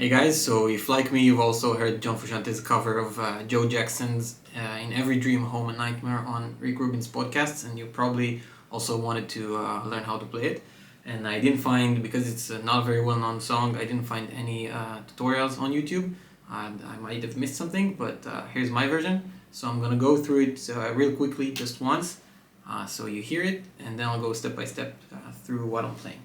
Hey guys, so if like me you've also heard John Frusciante's cover of Joe Jackson's In Every Dream, Home and Nightmare on Rick Rubin's podcasts, and you probably also wanted to learn how to play it. And I didn't find, because it's not a very well-known song, I didn't find any tutorials on YouTube. I might have missed something, but here's my version. So I'm gonna go through it real quickly, just once, so you hear it, and then I'll go step by step through what I'm playing.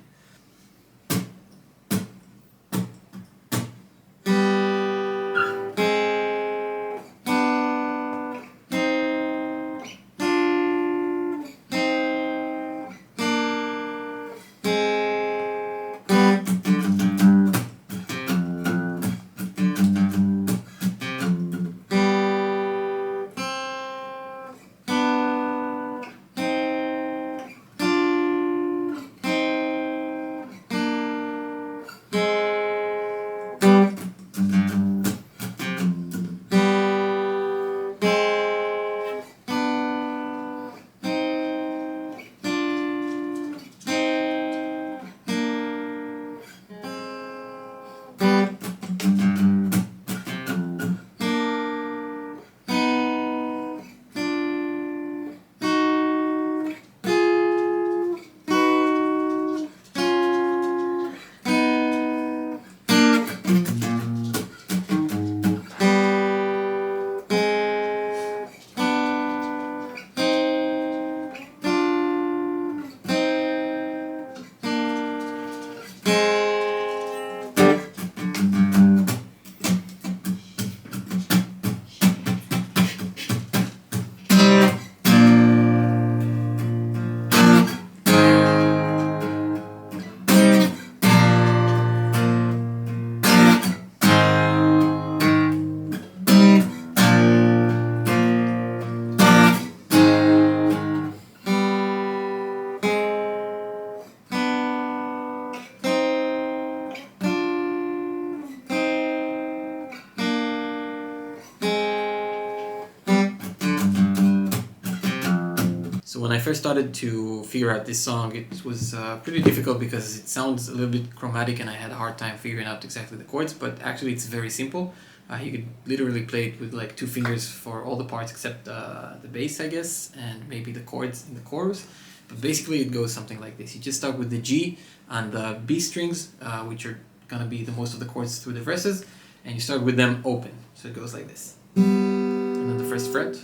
So when I first started to figure out this song, it was pretty difficult because it sounds a little bit chromatic and I had a hard time figuring out exactly the chords, but actually it's very simple. You could literally play it with like 2 fingers for all the parts except the bass, I guess, and maybe the chords in the chorus. But basically it goes something like this. You just start with the G and the B strings, which are gonna be the most of the chords through the verses, and you start with them open. So it goes like this. And then the first fret.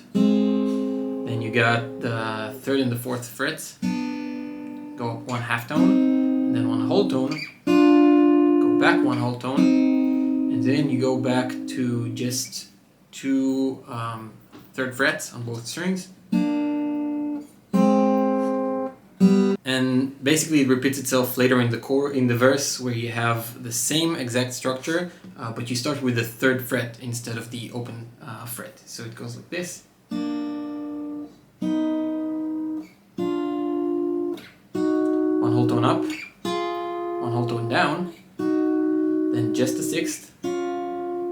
Then you got the 3rd and the 4th frets, go up 1 half tone, and then 1 whole tone, go back 1 whole tone, and then you go back to just 2 3rd frets on both strings. And basically it repeats itself later in the verse, where you have the same exact structure, but you start with the 3rd fret instead of the open fret. So it goes like this. 1 whole tone up, 1 whole tone down, then just the 6th,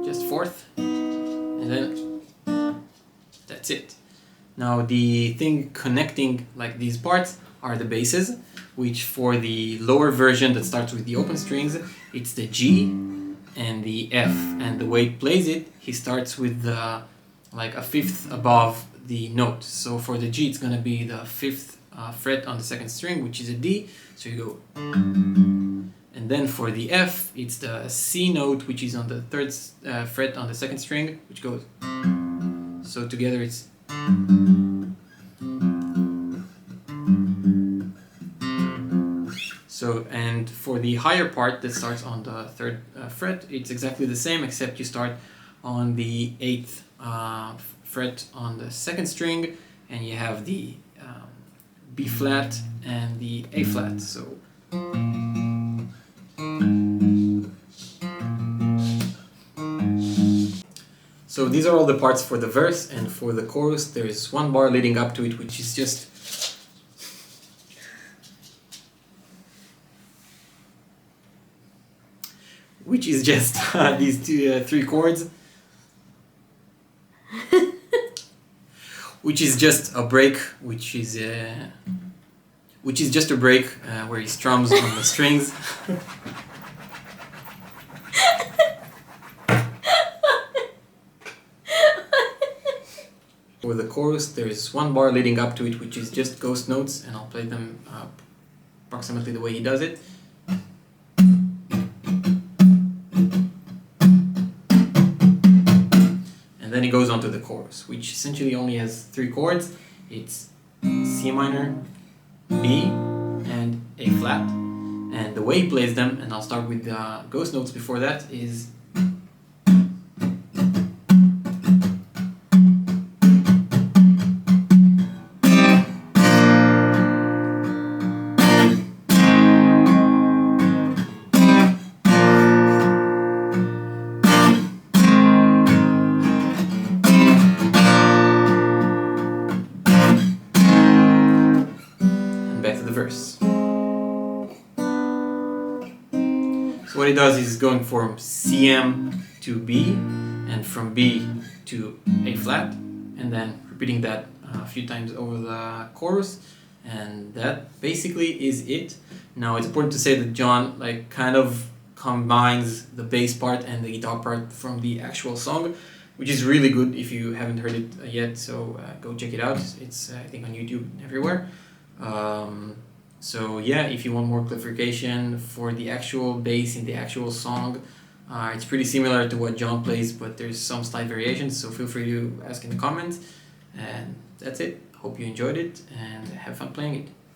just 4th, and then that's it. Now the thing connecting like these parts are the basses, which for the lower version that starts with the open strings, it's the G and the F, and the way it plays it, he starts with the, like a 5th above the note. So for the G it's gonna be the 5th fret on the 2nd string, which is a D, so you go, and then for the F it's the C note, which is on the 3rd fret on the 2nd string, which goes, so together it's, so, and for the higher part that starts on the 3rd fret, it's exactly the same, except you start on the 8th fret on the 2nd string, and you have the B flat and the A flat. So these are all the parts for the verse, and for the chorus there is 1 bar leading up to it, which is just these 3 chords, which is just a break, which is just a break where he strums on the strings. For the chorus, there's one bar leading up to it which is just ghost notes, and I'll play them approximately the way he does it. And then he goes on to the chorus, which essentially only has 3 chords. It's C minor, B, and A flat. And the way he plays them, and I'll start with the ghost notes before that, is back to the verse. So what he does is going from CM to B, and from B to A flat, and then repeating that a few times over the chorus, and that basically is it. Now it's important to say that John kind of combines the bass part and the guitar part from the actual song, which is really good if you haven't heard it yet, so go check it out. It's I think on YouTube and everywhere. So yeah, if you want more clarification for the actual bass in the actual song, it's pretty similar to what John plays, but there's some slight variations, so feel free to ask in the comments. And that's it. Hope you enjoyed it and have fun playing it.